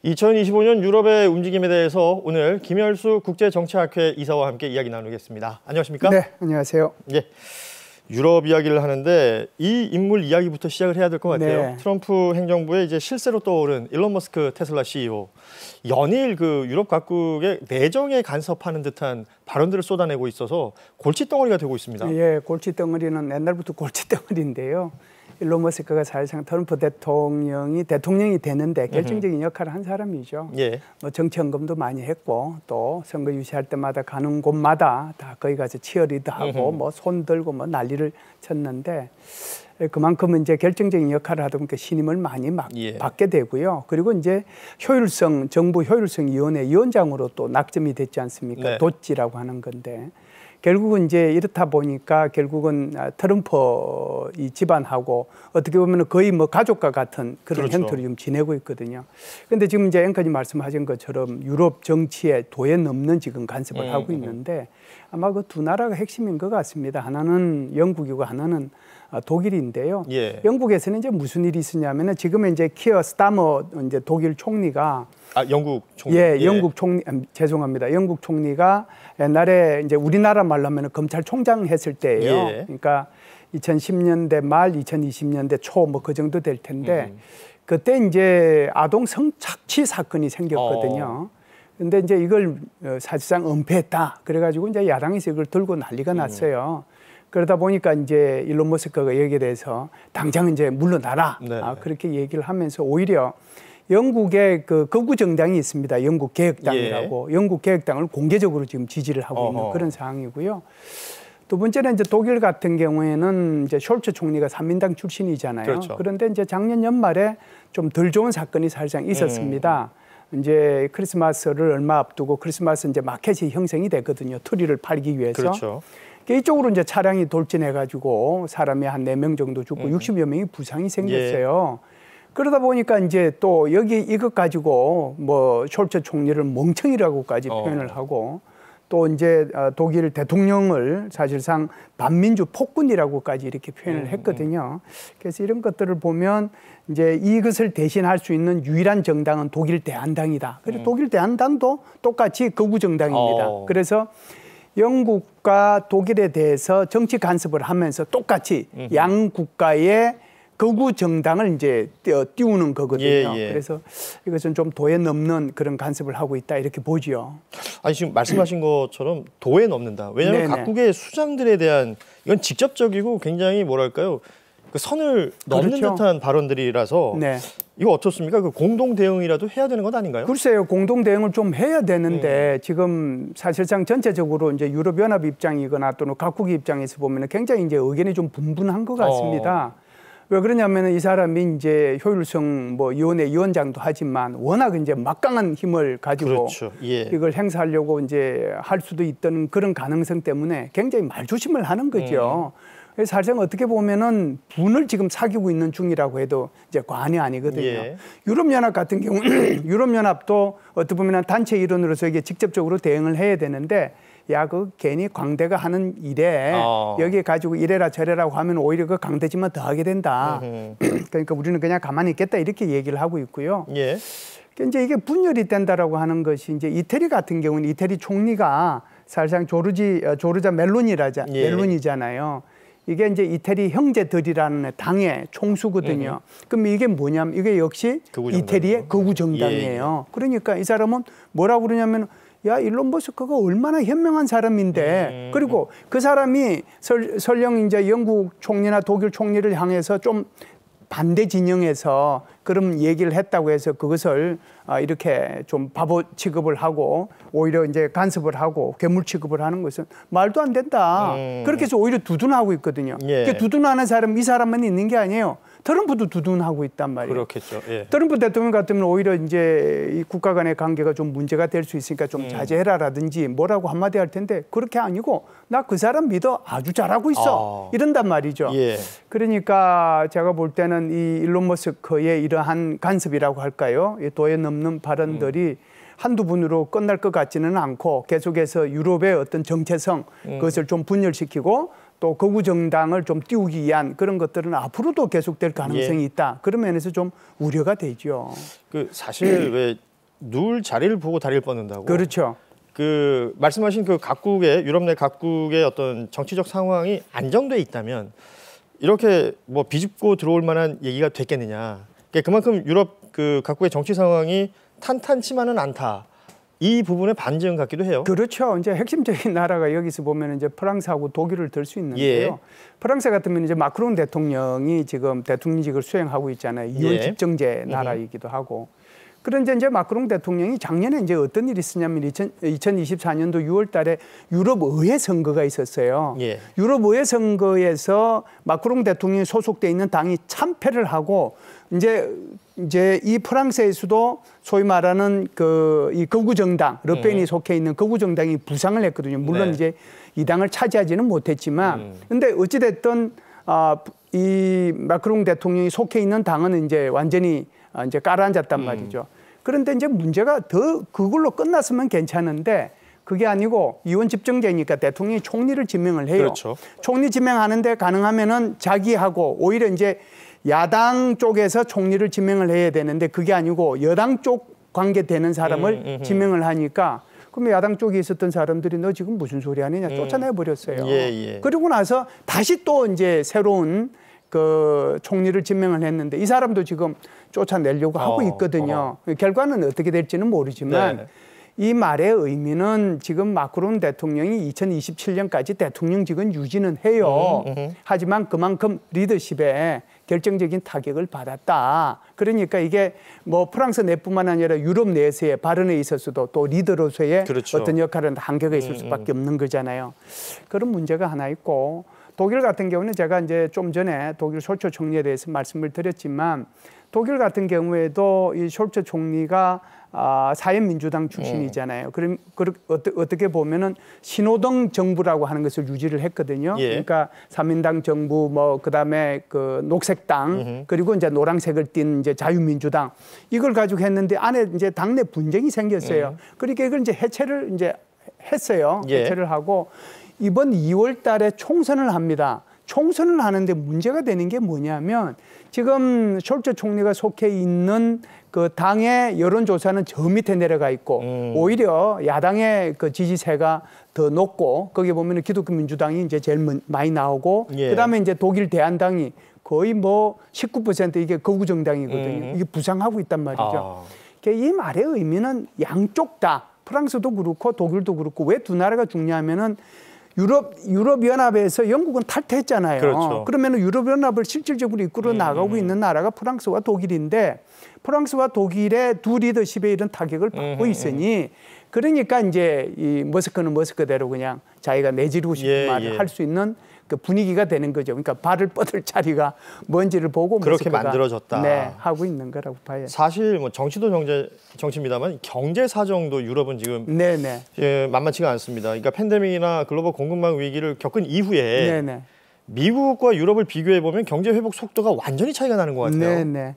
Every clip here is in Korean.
2025년 유럽의 움직임에 대해서 오늘 김열수 국제정치학회 이사와 함께 이야기 나누겠습니다. 안녕하십니까? 네, 안녕하세요. 예, 유럽 이야기를 하는데 이 인물 이야기부터 시작을 해야 될 것 같아요. 네. 트럼프 행정부의 이제 실세로 떠오른 일론 머스크 테슬라 CEO. 연일 그 유럽 각국의 내정에 간섭하는 듯한 발언들을 쏟아내고 있어서 골칫덩어리가 되고 있습니다. 예, 골칫덩어리는 옛날부터 골칫덩어리인데요. 일론 머스크가 사실상 트럼프 대통령이 되는데 결정적인 역할을 한 사람이죠. 예. 뭐 정치 헌금도 많이 했고 또 선거 유세할 때마다 가는 곳마다 다 거기 가서 치어리더하고 뭐 손 들고 뭐 난리를 쳤는데 그만큼 이제 결정적인 역할을 하다 보니까 신임을 많이 받게 되고요. 그리고 이제 정부 효율성위원회 위원장으로 또 낙점이 됐지 않습니까? 네. 도지라고 하는 건데. 결국은 이제 이렇다 보니까 결국은 트럼프 이 집안하고 어떻게 보면 거의 뭐 가족과 같은 그런 그렇죠. 형태로 좀 지내고 있거든요. 그런데 지금 이제 앵커님 말씀하신 것처럼 유럽 정치에 도에 넘는 지금 간섭을 하고 있는데 아마 그 두 나라가 핵심인 것 같습니다. 하나는 영국이고 하나는 독일인데요. 예. 영국에서는 이제 무슨 일이 있었냐면은 지금 이제 키어 스타머 이제 독일 총리가 영국 총리. 예, 영국 총리 죄송합니다. 영국 총리가 옛날에 이제 우리나라 말로 하면 검찰총장 했을 때예요. 예. 그러니까 2010년대 말 2020년대 초 뭐 그 정도 될 텐데 그때 이제 아동 성착취 사건이 생겼거든요. 근데 이제 이걸 사실상 은폐했다. 그래가지고 이제 야당에서 이걸 들고 난리가 났어요. 그러다 보니까 이제 일론 머스크가 여기에 대해서 당장 이제 물러나라. 네. 그렇게 얘기를 하면서 오히려 영국의 그 극우 정당이 있습니다. 영국 개혁당이라고. 예. 영국 개혁당을 공개적으로 지금 지지를 하고 있는 그런 상황이고요. 두 번째는 이제 독일 같은 경우에는 이제 숄츠 총리가 삼민당 출신이잖아요. 그렇죠. 그런데 이제 작년 연말에 좀 덜 좋은 사건이 사실상 있었습니다. 이제 크리스마스를 얼마 앞두고 크리스마스 이제 마켓이 형성이 됐거든요. 트리를 팔기 위해서. 그렇죠. 이쪽으로 이제 차량이 돌진해가지고 사람이 한 4명 정도 죽고 60여 명이 부상이 생겼어요. 예. 그러다 보니까 이제 또 여기 이것 가지고 뭐 숄츠 총리를 멍청이라고까지 표현을 하고 또 이제 독일 대통령을 사실상 반민주 폭군이라고까지 이렇게 표현을 했거든요. 그래서 이런 것들을 보면 이제 이것을 대신할 수 있는 유일한 정당은 독일 대한당이다. 그래서 독일 대한당도 똑같이 극우 정당입니다. 그래서 영국과 독일에 대해서 정치 간섭을 하면서 똑같이 양 국가의 극우 정당을 이제 띄우는 거거든요. 예. 그래서 이것은 좀 도에 넘는 그런 간섭을 하고 있다 이렇게 보죠. 아니 지금 말씀하신 것처럼 도에 넘는다. 왜냐하면 네네. 각국의 수장들에 대한 이건 직접적이고 굉장히 뭐랄까요, 그 선을 넘는 그렇죠. 듯한 발언들이라서 네. 이거 어떻습니까? 그 공동 대응이라도 해야 되는 것 아닌가요? 글쎄요, 공동 대응을 좀 해야 되는데 지금 사실상 전체적으로 이제 유럽연합 입장이거나 또는 각국의 입장에서 보면 굉장히 이제 의견이 좀 분분한 것 같습니다. 왜 그러냐면은 이 사람이 이제 효율성 뭐 위원회 위원장도 하지만 워낙 이제 막강한 힘을 가지고 그렇죠. 예. 이걸 행사하려고 이제 할 수도 있던 그런 가능성 때문에 굉장히 말조심을 하는 거죠. 그래서 사실상 어떻게 보면은 분을 지금 사귀고 있는 중이라고 해도 이제 과언이 아니거든요. 예. 유럽연합 같은 경우 유럽연합도 어떻게 보면 단체 일원으로서 이게 직접적으로 대응을 해야 되는데 야, 그 괜히 광대가 하는 일에 여기 가지고 이래라 저래라고 하면 오히려 그 강대지만 더 하게 된다. 그러니까 우리는 그냥 가만히 있겠다 이렇게 얘기를 하고 있고요. 예. 이제 이게 분열이 된다라고 하는 것이 이제 이태리 같은 경우는 이태리 총리가 사실상 조르자 멜로니잖아요. 이게 이제 이태리 형제들이라는 당의 총수거든요. 그럼 이게 뭐냐면 이게 역시 이태리의 극우 정당이에요. 예. 그러니까 이 사람은 뭐라고 그러냐면 야, 일론 머스크가 얼마나 현명한 사람인데 그리고 그 사람이 설령 이제 영국 총리나 독일 총리를 향해서 좀 반대 진영에서 그런 얘기를 했다고 해서 그것을 이렇게 좀 바보 취급을 하고 오히려 이제 간섭을 하고 괴물 취급을 하는 것은 말도 안 된다. 그렇게 해서 오히려 두둔하고 있거든요. 예. 두둔하는 사람 이 사람만 있는 게 아니에요. 트럼프도 두둔하고 있단 말이에요. 그렇겠죠. 예. 트럼프 대통령 같으면 오히려 이제 이 국가 간의 관계가 좀 문제가 될 수 있으니까 좀 자제해라라든지 뭐라고 한마디 할 텐데 그렇게 아니고 나 그 사람 믿어 아주 잘하고 있어 이런단 말이죠. 예. 그러니까 제가 볼 때는 이 일론 머스크의 이러한 간섭이라고 할까요? 이 도에 넘는 발언들이 한두 분으로 끝날 것 같지는 않고 계속해서 유럽의 어떤 정체성 그것을 좀 분열시키고 또 극우 정당을 좀 띄우기 위한 그런 것들은 앞으로도 계속될 가능성이 있다. 그런 면에서 좀 우려가 되죠. 그 사실 왜 누울 자리를 보고 다리를 뻗는다고. 그렇죠. 그 말씀하신 그 각국의 유럽 내 각국의 어떤 정치적 상황이 안정돼 있다면 이렇게 뭐 비집고 들어올 만한 얘기가 됐겠느냐. 그러니까 그만큼 유럽 그 각국의 정치 상황이 탄탄치만은 않다. 이 부분에 반증 같기도 해요. 그렇죠. 이제 핵심적인 나라가 여기서 보면 이제 프랑스하고 독일을 들 수 있는데요. 예. 프랑스 같으면 이제 마크롱 대통령이 지금 대통령직을 수행하고 있잖아요. 이원 예. 집정제 나라이기도 하고. 그런데 이제 마크롱 대통령이 작년에 이제 어떤 일이 있었냐면 2024년도 6월 달에 유럽 의회 선거가 있었어요. 예. 유럽 의회 선거에서 마크롱 대통령이 소속돼 있는 당이 참패를 하고 이제 이 프랑스에서도 소위 말하는 이 극우 정당 르펜이 속해 있는 극우 정당이 부상을 했거든요. 물론 네. 이제 이 당을 차지하지는 못했지만 근데 어찌 됐든 이 마크롱 대통령이 속해 있는 당은 이제 완전히 이제 깔아앉았단 말이죠. 그런데 이제 문제가 더 그걸로 끝났으면 괜찮은데 그게 아니고 이원 집정제니까 대통령이 총리를 지명을 해요. 그렇죠. 총리 지명하는데 가능하면은 자기하고 오히려 이제 야당 쪽에서 총리를 지명을 해야 되는데 그게 아니고 여당 쪽 관계되는 사람을 지명을 하니까 그러면 야당 쪽에 있었던 사람들이 너 지금 무슨 소리 하느냐 쫓아내 버렸어요. 예. 그리고 나서 다시 또 이제 새로운 그 총리를 지명을 했는데 이 사람도 지금 쫓아내려고 하고 있거든요. 결과는 어떻게 될지는 모르지만 이 말의 의미는 지금 마크롱 대통령이 2027년까지 대통령직은 유지는 해요. 하지만 그만큼 리더십에 결정적인 타격을 받았다. 그러니까 이게 뭐 프랑스 내뿐만 아니라 유럽 내에서의 발언에 있어서도 또 리더로서의 그렇죠. 어떤 역할은 한계가 있을 수밖에 없는 거잖아요. 그런 문제가 하나 있고 독일 같은 경우는 제가 이제 좀 전에 독일 숄츠 총리에 대해서 말씀을 드렸지만 독일 같은 경우에도 이 숄츠 총리가 사회민주당 출신이잖아요. 그럼 어떻게 보면은 신호등 정부라고 하는 것을 유지를 했거든요. 예. 그러니까 삼인당 정부 뭐 그다음에 그 녹색당 그리고 이제 노란색을 띤 이제 자유민주당 이걸 가지고 했는데 안에 이제 당내 분쟁이 생겼어요. 그러니까 이걸 이제 해체를 이제 했어요. 예. 해체를 하고 이번 2월 달에 총선을 합니다. 총선을 하는데 문제가 되는 게 뭐냐면 지금 숄츠 총리가 속해 있는 그 당의 여론조사는 저 밑에 내려가 있고 오히려 야당의 그 지지세가 더 높고 거기에 보면 기독교 민주당이 이제 제일 많이 나오고 예. 그다음에 이제 독일 대한당이 거의 뭐 19% 이게 극우 정당이거든요. 이게 부상하고 있단 말이죠. 그러니까 이 말의 의미는 양쪽 다 프랑스도 그렇고 독일도 그렇고 왜 두 나라가 중요하면은 유럽연합에서 영국은 탈퇴했잖아요. 그렇죠. 그러면 유럽연합을 실질적으로 이끌어 나가고 있는 나라가 프랑스와 독일인데 프랑스와 독일의 두 리더십에 이런 타격을 받고 있으니 그러니까 이제 이 머스크는 머스크대로 그냥 자기가 내지르고 싶은 말을 할 수 있는 그 분위기가 되는 거죠. 그러니까 발을 뻗을 자리가 뭔지를 보고 그렇게 만들어졌다. 네, 하고 있는 거라고 봐요. 사실 뭐 정치도 정치입니다만 경제 사정도 유럽은 지금 만만치가 않습니다. 그러니까 팬데믹이나 글로벌 공급망 위기를 겪은 이후에 미국과 유럽을 비교해 보면 경제 회복 속도가 완전히 차이가 나는 것 같아요.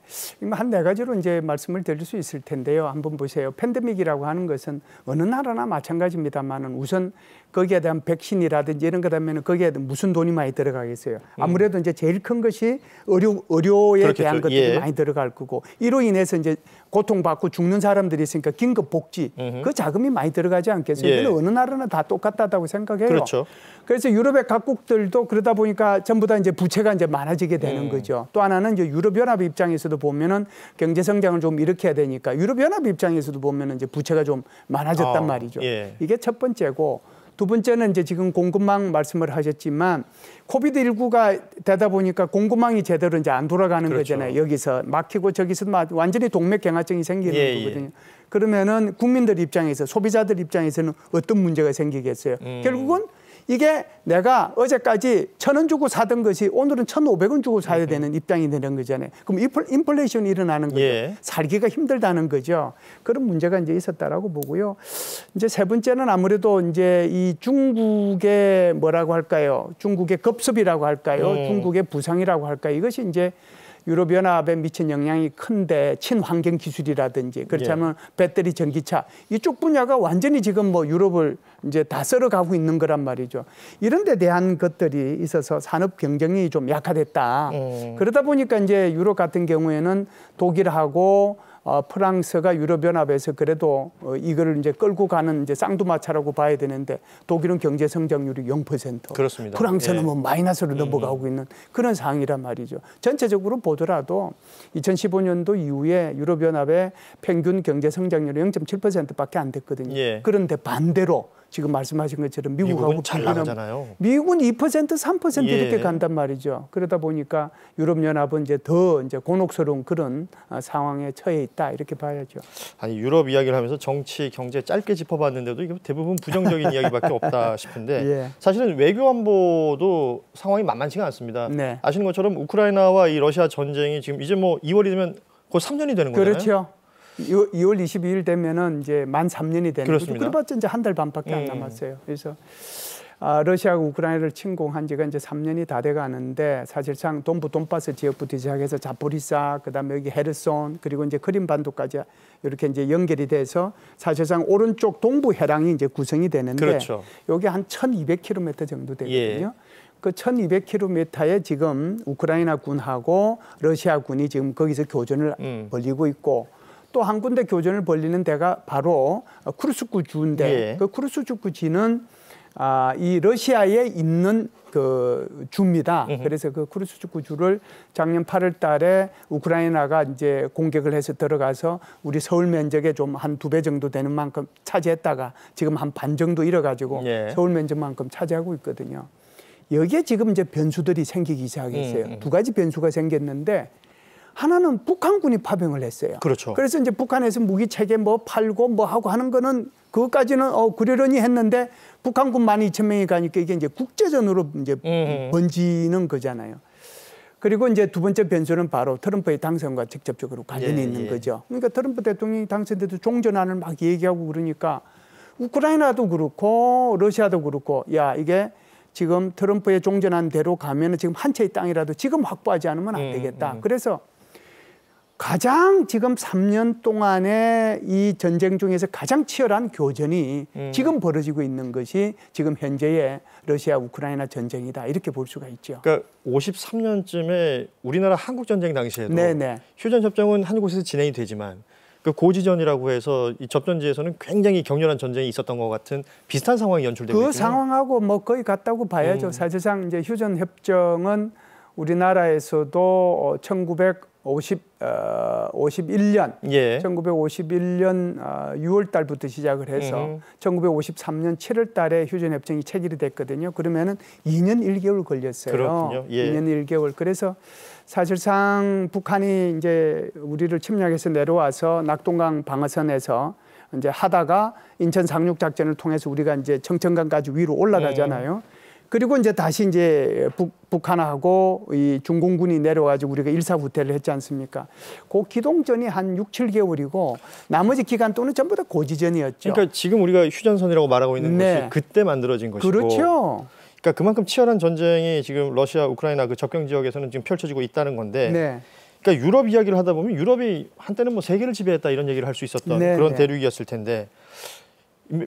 한 네 가지로 이제 말씀을 드릴 수 있을 텐데요. 한번 보세요. 팬데믹이라고 하는 것은 어느 나라나 마찬가지입니다만은 우선 거기에 대한 백신이라든지 이런 것 하면 거기에 무슨 돈이 많이 들어가겠어요. 아무래도 이제 제일 큰 것이 의료에 그렇겠죠. 대한 것들이 많이 들어갈 거고 이로 인해서 이제 고통받고 죽는 사람들이 있으니까 긴급 복지 그 자금이 많이 들어가지 않겠어요. 이건 어느 나라나 다 똑같다고 생각해요. 그렇죠. 그래서 유럽의 각국들도 그러다 보니까 전부 다 이제 부채가 이제 많아지게 되는 거죠. 또 하나는 이제 유럽연합 입장에서도 보면은 경제 성장을 좀 일으켜야 되니까 유럽연합 입장에서도 보면은 이제 부채가 좀 많아졌단 말이죠. 이게 첫 번째고 두 번째는 이제 지금 공급망 말씀을 하셨지만 코비드19가 되다 보니까 공급망이 제대로 이제 안 돌아가는 거잖아요. 여기서 막히고 저기서 완전히 동맥경화증이 생기는 거거든요. 그러면은 국민들 입장에서 소비자들 입장에서는 어떤 문제가 생기겠어요. 결국은 이게 내가 어제까지 1,000원 주고 사던 것이 오늘은 1,500원 주고 사야 되는 입장이 되는 거잖아요. 그럼 인플레이션이 일어나는 거죠. 살기가 힘들다는 거죠. 그런 문제가 이제 있었다라고 보고요. 이제 세 번째는 아무래도 이제 이 중국의 뭐라고 할까요? 중국의 급습이라고 할까요? 중국의 부상이라고 할까요? 이것이 이제 유럽연합에 미친 영향이 큰데 친환경 기술이라든지 그렇다면 배터리 전기차 이쪽 분야가 완전히 지금 뭐 유럽을 이제 다 썰어가고 있는 거란 말이죠. 이런 데 대한 것들이 있어서 산업 경쟁이 좀 약화됐다. 그러다 보니까 이제 유럽 같은 경우에는 독일하고 프랑스가 유럽연합에서 그래도 이거를 이제 끌고 가는 이제 쌍두마차라고 봐야 되는데 독일은 경제 성장률이 0%. 그렇습니다. 프랑스는 예. 뭐 마이너스로 넘어가고 있는 그런 상황이란 말이죠. 전체적으로 보더라도 2015년도 이후에 유럽연합의 평균 경제 성장률이 0.7%밖에 안 됐거든요. 예. 그런데 반대로 지금 말씀하신 것처럼 미국하고 잘 나가잖아요. 미국은 2%, 3% 예. 이렇게 간단 말이죠. 그러다 보니까 유럽연합은 이제 더 이제 곤혹스러운 그런 상황에 처해 있다 이렇게 봐야죠. 아니 유럽 이야기를 하면서 정치, 경제 짧게 짚어봤는데도 이게 대부분 부정적인 이야기밖에 없다 싶은데 예. 사실은 외교 안보도 상황이 만만치가 않습니다. 네. 아시는 것처럼 우크라이나와 이 러시아 전쟁이 지금 이제 뭐 2월이 되면 곧 3년이 되는 거잖아요. 그렇죠. 2월 22일 되면은 이제 만 3년이 되는 거죠. 그렇습니다. 그래봤자 이제 한 달 반밖에 안 남았어요. 그래서 러시아가 우크라이나를 침공한 지가 이제 3년이 다 돼 가는데 사실상 동부 돈바스 지역부터 시작해서 자포리사, 그다음에 여기 헤르손, 그리고 이제 크림반도까지 이렇게 이제 연결이 돼서 사실상 오른쪽 동부 해랑이 이제 구성이 되는데 그렇죠. 여기 한 1,200km 정도 되거든요. 예. 그 1,200km에 지금 우크라이나 군하고 러시아 군이 지금 거기서 교전을 벌이고 있고 또 한 군데 교전을 벌이는 데가 바로 쿠르스크 주인데 예. 그 쿠르스크 주는 이 러시아에 있는 그 주입니다. 그래서 그 쿠르스크 주를 작년 8월 달에 우크라이나가 이제 공격을 해서 들어가서 우리 서울 면적의 좀 한 2배 정도 되는 만큼 차지했다가 지금 한 반 정도 잃어가지고 예. 서울 면적만큼 차지하고 있거든요. 여기에 지금 이제 변수들이 생기기 시작했어요. 두 가지 변수가 생겼는데 하나는 북한군이 파병을 했어요. 그렇죠. 그래서 이제 북한에서 무기 체계 뭐 팔고 뭐 하고 하는 거는 그것까지는 그러려니 했는데 북한군 12,000명이 가니까 이게 이제 국제전으로 이제 번지는 거잖아요. 그리고 이제 두 번째 변수는 바로 트럼프의 당선과 직접적으로 관련이 있는 거죠. 그러니까 트럼프 대통령이 당선돼도 종전안을 막 얘기하고 그러니까 우크라이나도 그렇고 러시아도 그렇고 야 이게 지금 트럼프의 종전안대로 가면은 지금 한 채의 땅이라도 지금 확보하지 않으면 안 되겠다. 그래서 가장 지금 3년 동안의 이 전쟁 중에서 가장 치열한 교전이 지금 벌어지고 있는 것이 지금 현재의 러시아 우크라이나 전쟁이다. 이렇게 볼 수가 있죠. 그러니까 53년쯤에 우리나라 한국 전쟁 당시에도 네네. 휴전 협정은 한 곳에서 진행이 되지만 그 고지전이라고 해서 이 접전지에서는 굉장히 격렬한 전쟁이 있었던 것 같은 비슷한 상황이 연출되고 있군요. 그 상황하고 뭐 거의 같다고 봐야죠. 사실상 이제 휴전 협정은 우리나라에서도 1951년, 예. 1951년 6월 달부터 시작을 해서 1953년 7월 달에 휴전 협정이 체결이 됐거든요. 그러면은 2년 1개월 걸렸어요. 그렇군요. 예. 2년 1개월. 그래서 사실상 북한이 이제 우리를 침략해서 내려와서 낙동강 방어선에서 이제 하다가 인천 상륙 작전을 통해서 우리가 이제 청천강까지 위로 올라가잖아요. 그리고 이제 다시 이제 북한하고 이 중공군이 내려와가지고 우리가 일사후퇴를 했지 않습니까? 그 기동전이 한 6, 7개월이고 나머지 기간 동안은 전부 다 고지전이었죠. 그러니까 지금 우리가 휴전선이라고 말하고 있는 네. 것이 그때 만들어진 것이고. 그렇죠. 그러니까 그만큼 치열한 전쟁이 지금 러시아, 우크라이나 그 접경 지역에서는 지금 펼쳐지고 있다는 건데. 네. 그러니까 유럽 이야기를 하다 보면 유럽이 한때는 뭐 세계를 지배했다 이런 얘기를 할 수 있었던 네, 그런 네. 대륙이었을 텐데.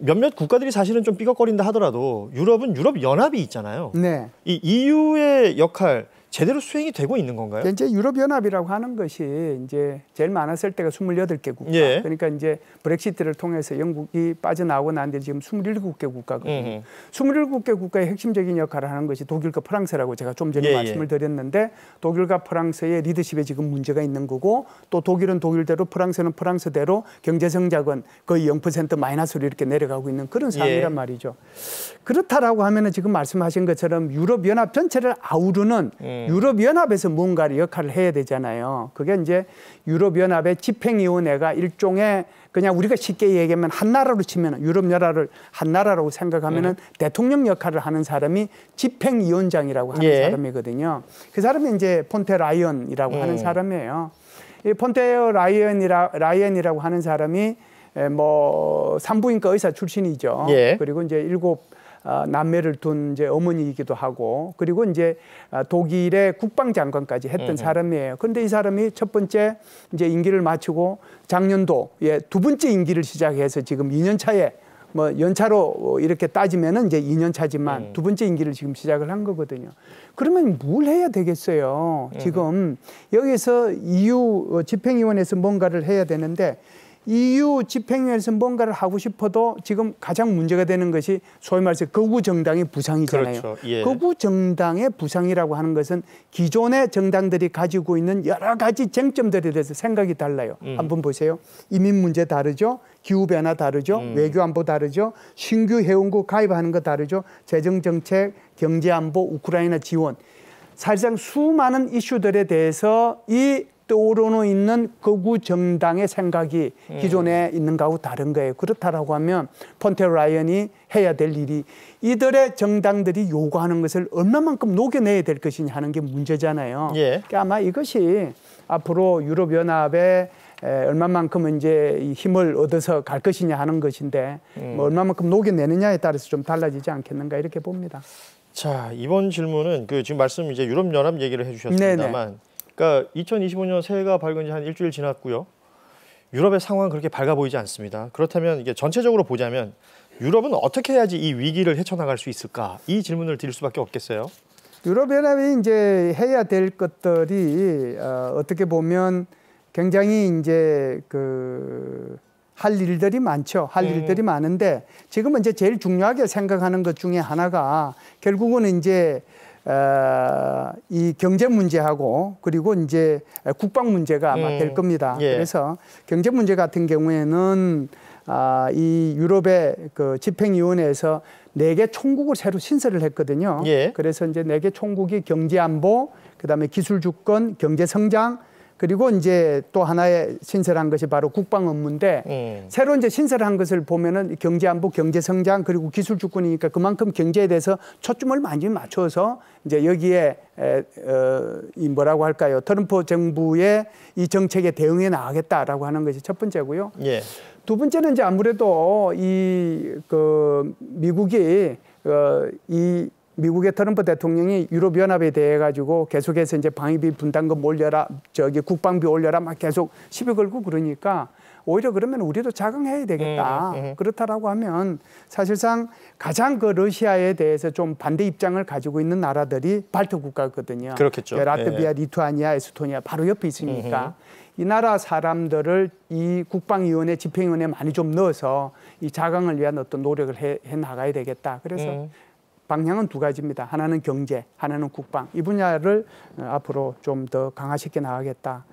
몇몇 국가들이 사실은 좀 삐걱거린다 하더라도 유럽은 유럽 연합이 있잖아요. 네. 이 EU의 역할 제대로 수행이 되고 있는 건가요? 이제 유럽연합이라고 하는 것이 이제 제일 많았을 때가 28개 국가. 예. 그러니까 이제 브렉시트를 통해서 영국이 빠져나오고 난 뒤에 지금 27개 국가거든요. 27개 국가의 핵심적인 역할을 하는 것이 독일과 프랑스라고 제가 좀 전에 예, 말씀을 드렸는데 독일과 프랑스의 리더십에 지금 문제가 있는 거고 또 독일은 독일대로 프랑스는 프랑스대로 경제 성장은 거의 0% 마이너스로 이렇게 내려가고 있는 그런 상황이란 말이죠. 그렇다라고 하면은 지금 말씀하신 것처럼 유럽연합 전체를 아우르는 유럽연합에서 뭔가를 역할을 해야 되잖아요. 그게 이제 유럽연합의 집행위원회가 일종의 그냥 우리가 쉽게 얘기하면 한 나라로 치면 유럽연합을 한 나라라고 생각하면은 대통령 역할을 하는 사람이 집행위원장이라고 하는 사람이거든요. 그 사람이 이제 폰테 라이언이라고 하는 사람이에요. 이 폰테 라이언이라고 하는 사람이 뭐 산부인과 의사 출신이죠. 예. 그리고 이제 7 남매를 둔 이제 어머니이기도 하고 그리고 이제 독일의 국방장관까지 했던 사람이에요. 그런데 이 사람이 첫 번째 이제 임기를 마치고 작년도에 두 번째 임기를 시작해서 지금 2년 차에 뭐 연차로 이렇게 따지면은 이제 2년 차지만 두 번째 임기를 지금 시작을 한 거거든요. 그러면 뭘 해야 되겠어요? 지금 여기서 EU 집행위원회에서 뭔가를 해야 되는데 EU 집행위원회에서 뭔가를 하고 싶어도 지금 가장 문제가 되는 것이 소위 말해서 거구 정당의 부상이잖아요. 그렇죠. 예. 거구 정당의 부상이라고 하는 것은 기존의 정당들이 가지고 있는 여러 가지 쟁점들에 대해서 생각이 달라요. 한번 보세요. 이민 문제 다르죠. 기후변화 다르죠. 외교안보 다르죠. 신규 회원국 가입하는 거 다르죠. 재정정책, 경제안보, 우크라이나 지원. 사실상 수많은 이슈들에 대해서 이 떠오르는 있는 거구 정당의 생각이 기존에 있는 거하고 다른 거예요. 그렇다라고 하면 폰테 라이언이 해야 될 일이 이들의 정당들이 요구하는 것을 얼마만큼 녹여내야 될 것이냐 하는 게 문제잖아요. 예. 그러니까 아마 이것이 앞으로 유럽연합에 얼마만큼 이제 힘을 얻어서 갈 것이냐 하는 것인데 뭐 얼마만큼 녹여내느냐에 따라서 좀 달라지지 않겠는가 이렇게 봅니다. 자, 이번 질문은 그 지금 말씀 이제 유럽연합 얘기를 해주셨습니다만, 그러니까 2025년 새해가 밝은 지 한 일주일 지났고요. 유럽의 상황은 그렇게 밝아 보이지 않습니다. 그렇다면 이게 전체적으로 보자면 유럽은 어떻게 해야지 이 위기를 헤쳐나갈 수 있을까? 이 질문을 드릴 수밖에 없겠어요. 유럽연합이 이제 해야 될 것들이 어떻게 보면 굉장히 이제 할 일들이 많죠. 할 일들이 많은데 지금은 이제 제일 중요하게 생각하는 것 중에 하나가 결국은 이제 이 경제 문제하고 그리고 이제 국방 문제가 아마 될 겁니다. 예. 그래서 경제 문제 같은 경우에는 이 유럽의 그 집행위원회에서 4개 총국을 새로 신설을 했거든요. 예. 그래서 이제 4개 총국이 경제안보, 그다음에 기술주권, 경제성장, 그리고 이제 또 하나의 신설한 것이 바로 국방 업무인데 새로 이제 신설한 것을 보면은 경제안보, 경제성장 그리고 기술주권이니까 그만큼 경제에 대해서 초점을 많이 맞춰서 이제 여기에 이 뭐라고 할까요? 트럼프 정부의 이 정책에 대응해 나가겠다라고 하는 것이 첫 번째고요. 예. 두 번째는 이제 아무래도 미국이 미국의 트럼프 대통령이 유럽연합에 대해 가지고 계속해서 이제 방위비 분담금 올려라, 국방비 올려라 막 계속 시비 걸고 그러니까 오히려 그러면 우리도 자강해야 되겠다. 그렇다라고 하면 사실상 가장 그 러시아에 대해서 좀 반대 입장을 가지고 있는 나라들이 발트 국가거든요. 그렇겠죠. 라트비아, 리투아니아, 에스토니아 바로 옆에 있으니까 이 나라 사람들을 이 국방위원회, 집행위원회에 많이 좀 넣어서 이 자강을 위한 어떤 노력을 해 나가야 되겠다. 그래서 방향은 두 가지입니다. 하나는 경제, 하나는 국방. 이 분야를 앞으로 좀 더 강화시켜 나가겠다.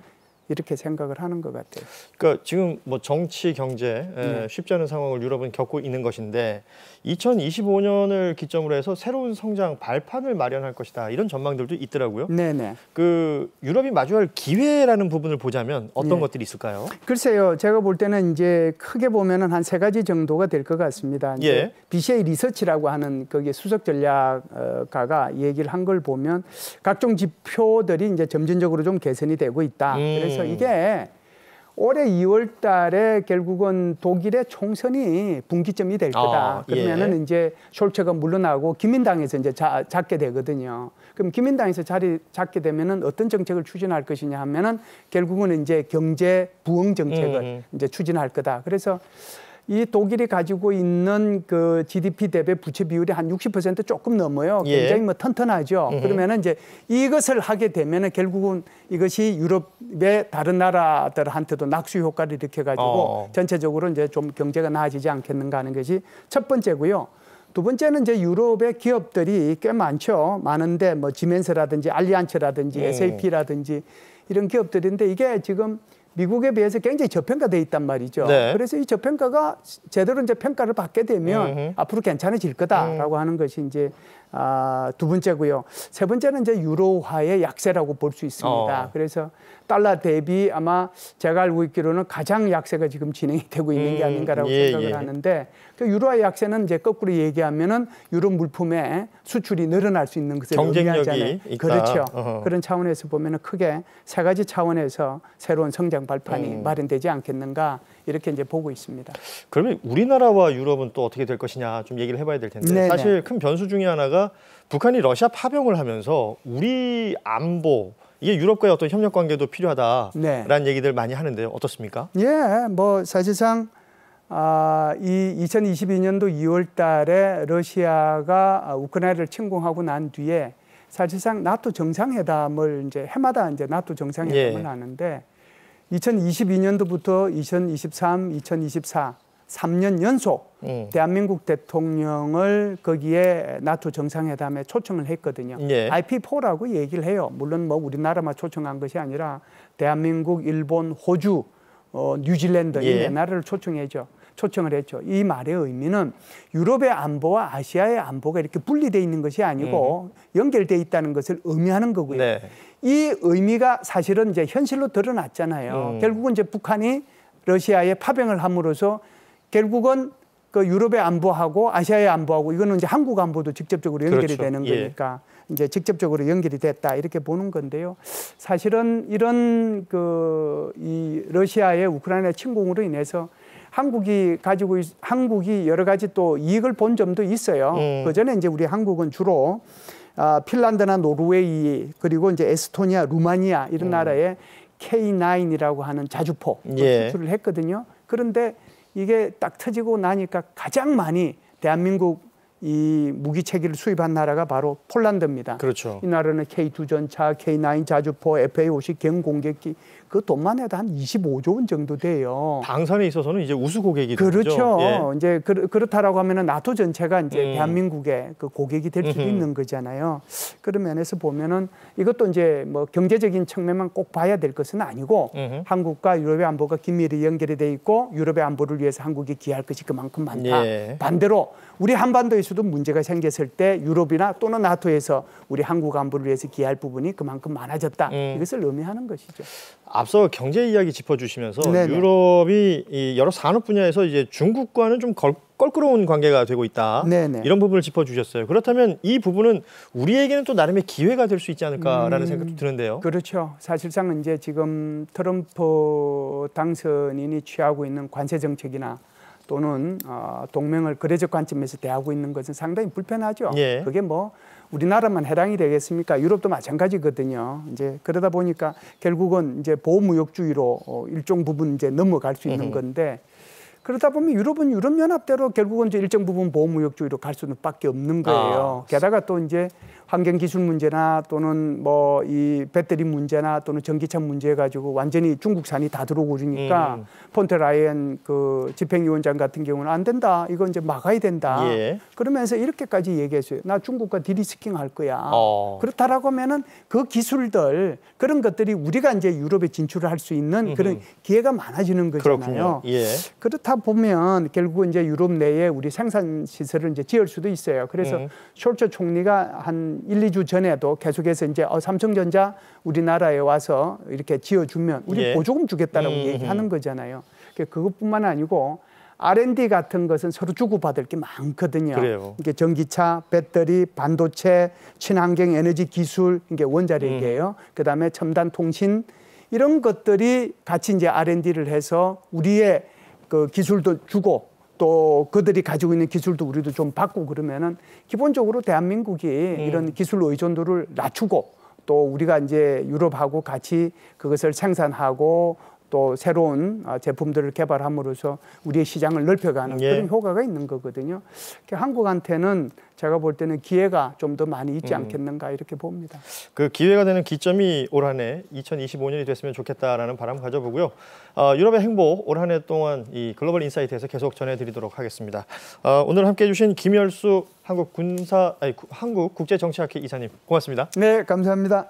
이렇게 생각을 하는 것 같아요. 그러니까 지금 뭐 정치, 경제 쉽지 않은 상황을 유럽은 겪고 있는 것인데 2025년을 기점으로 해서 새로운 성장 발판을 마련할 것이다. 이런 전망들도 있더라고요. 네네. 그 유럽이 마주할 기회라는 부분을 보자면 어떤 것들이 있을까요? 글쎄요, 제가 볼 때는 이제 크게 보면은 한 3가지 정도가 될 것 같습니다. 예. BCA 리서치라고 하는 거기에 수석 전략가가 얘기를 한 걸 보면 각종 지표들이 이제 점진적으로 좀 개선이 되고 있다. 그래서 이게 올해 2월 달에 결국은 독일의 총선이 분기점이 될 거다. 그러면은 이제 숄츠가 물러나고 기민당에서 이제 잡게 되거든요. 그럼 기민당에서 자리 잡게 되면은 어떤 정책을 추진할 것이냐 하면은 결국은 이제 경제 부흥 정책을 이제 추진할 거다. 그래서 이 독일이 가지고 있는 그 GDP 대비 부채 비율이 한 60% 조금 넘어요. 굉장히 뭐 튼튼하죠. 그러면은 이제 이것을 하게 되면은 결국은 이것이 유럽의 다른 나라들한테도 낙수 효과를 일으켜가지고 전체적으로 이제 좀 경제가 나아지지 않겠는가 하는 것이 첫 번째고요. 두 번째는 이제 유럽의 기업들이 꽤 많죠. 많은데 뭐 지멘스라든지 알리안츠라든지 SAP라든지 이런 기업들인데 이게 지금 미국에 비해서 굉장히 저평가돼 있단 말이죠. 네. 그래서 이 저평가가 제대로 이제 평가를 받게 되면 앞으로 괜찮아질 거다라고 하는 것이 이제 두 번째고요. 세 번째는 이제 유로화의 약세라고 볼 수 있습니다. 그래서 달러 대비 아마 제가 알고 있기로는 가장 약세가 지금 진행이 되고 있는 게 아닌가라고 생각을 하는데 그 유로화 약세는 이제 거꾸로 얘기하면은 유럽 물품의 수출이 늘어날 수 있는 것을 의미하잖아요. 그렇죠. 그런 차원에서 보면은 크게 3가지 차원에서 새로운 성장 발판이 마련되지 않겠는가 이렇게 이제 보고 있습니다. 그러면 우리나라와 유럽은 또 어떻게 될 것이냐 좀 얘기를 해봐야 될 텐데 네네. 사실 큰 변수 중에 하나가 북한이 러시아 파병을 하면서 우리 안보 이게 유럽과의 어떤 협력 관계도 필요하다라는 얘기들 많이 하는데요. 어떻습니까? 예, 뭐 사실상 이 2022년도 2월 달에 러시아가 우크라이나를 침공하고 난 뒤에 사실상 나토 정상회담을 이제 해마다 이제 나토 정상회담을 하는데 2022년도부터 2023, 2024 3년 연속 대한민국 대통령을 거기에 나토 정상회담에 초청을 했거든요. IP4라고 얘기를 해요. 물론 뭐 우리나라만 초청한 것이 아니라 대한민국, 일본, 호주, 뉴질랜드 이 네 나라를 초청을 했죠. 이 말의 의미는 유럽의 안보와 아시아의 안보가 이렇게 분리되어 있는 것이 아니고 연결되어 있다는 것을 의미하는 거고요. 네. 이 의미가 사실은 이제 현실로 드러났잖아요. 결국은 이제 북한이 러시아에 파병을 함으로써 결국은 그 유럽의 안보하고 아시아의 안보하고 이거는 이제 한국 안보도 직접적으로 연결이 되는 거니까 이제 직접적으로 연결이 됐다 이렇게 보는 건데요. 사실은 이런 이 러시아의 우크라이나 침공으로 인해서 한국이 여러 가지 또 이익을 본 점도 있어요. 그 전에 이제 우리 한국은 주로 핀란드나 노르웨이 그리고 이제 에스토니아, 루마니아 이런 나라에 K9이라고 하는 자주포 수출을 했거든요. 그런데 이게 딱 터지고 나니까 가장 많이 대한민국 이 무기 체계를 수입한 나라가 바로 폴란드입니다. 그렇죠. 이 나라는 K2 전차, K9 자주포, FA-50 경공격기 그 돈만 해도 한 25조 원 정도 돼요. 방산에 있어서는 이제 우수 고객이 되죠. 그렇죠. 이제 그렇다라고 하면은 나토 전체가 이제 대한민국의 그 고객이 될 수도 있는 거잖아요. 그런 면에서 보면은 이것도 이제 뭐 경제적인 측면만 꼭 봐야 될 것은 아니고 한국과 유럽의 안보가 긴밀히 연결이 돼 있고 유럽의 안보를 위해서 한국이 기여할 것이 그만큼 많다. 반대로 우리 한반도에서도 문제가 생겼을 때 유럽이나 또는 나토에서 우리 한국 안보를 위해서 기여할 부분이 그만큼 많아졌다. 이것을 의미하는 것이죠. 앞서 경제 이야기 짚어주시면서 유럽이 이 여러 산업 분야에서 이제 중국과는 좀 껄끄러운 관계가 되고 있다. 이런 부분을 짚어주셨어요. 그렇다면 이 부분은 우리에게는 또 나름의 기회가 될 수 있지 않을까라는 생각도 드는데요. 그렇죠. 사실상 이제 지금 트럼프 당선인이 취하고 있는 관세 정책이나 또는 동맹을 거래적 관점에서 대하고 있는 것은 상당히 불편하죠. 그게 뭐 우리나라만 해당이 되겠습니까? 유럽도 마찬가지거든요. 이제 그러다 보니까 결국은 이제 보호무역주의로 일정 부분 이제 넘어갈 수 있는 건데 그러다 보면 유럽은 유럽연합대로 결국은 이제 일정 부분 보호무역주의로 갈 수는 밖에 없는 거예요. 게다가 또 이제 환경기술 문제나 또는 뭐 이 배터리 문제나 또는 전기차 문제 가지고 완전히 중국산이 다 들어오고 그러니까 폰테라이엔 그 집행위원장 같은 경우는 안 된다. 이거 이제 막아야 된다. 그러면서 이렇게까지 얘기했어요. 나 중국과 디리스킹 할 거야. 그렇다라고 하면은 그 기술들 그런 것들이 우리가 이제 유럽에 진출을 할 수 있는 그런 기회가 많아지는 거잖아요. 그렇다 보면 결국 이제 유럽 내에 우리 생산 시설을 이제 지을 수도 있어요. 그래서 숄츠 총리가 한 1, 2주 전에도 계속해서 이제 삼성전자 우리나라에 와서 이렇게 지어주면 우리 보조금 주겠다라고 얘기하는 거잖아요. 그것뿐만 아니고 R&D 같은 것은 서로 주고받을 게 많거든요. 이게 전기차, 배터리, 반도체, 친환경 에너지 기술, 이게 원자력이에요. 그다음에 첨단 통신 이런 것들이 같이 이제 R&D를 해서 우리의 그 기술도 주고 또 그들이 가지고 있는 기술도 우리도 좀 받고 그러면은 기본적으로 대한민국이 이런 기술 의존도를 낮추고 또 우리가 이제 유럽하고 같이 그것을 생산하고 또 새로운 제품들을 개발함으로써 우리의 시장을 넓혀가는 그런 효과가 있는 거거든요. 한국한테는 제가 볼 때는 기회가 좀 더 많이 있지 않겠는가 이렇게 봅니다. 그 기회가 되는 기점이 올 한 해 2025년이 됐으면 좋겠다라는 바람 가져보고요. 유럽의 행보 올 한 해 동안 이 글로벌 인사이트에서 계속 전해드리도록 하겠습니다. 오늘 함께해 주신 김열수 한국국제정치학회 이사님 고맙습니다. 네, 감사합니다.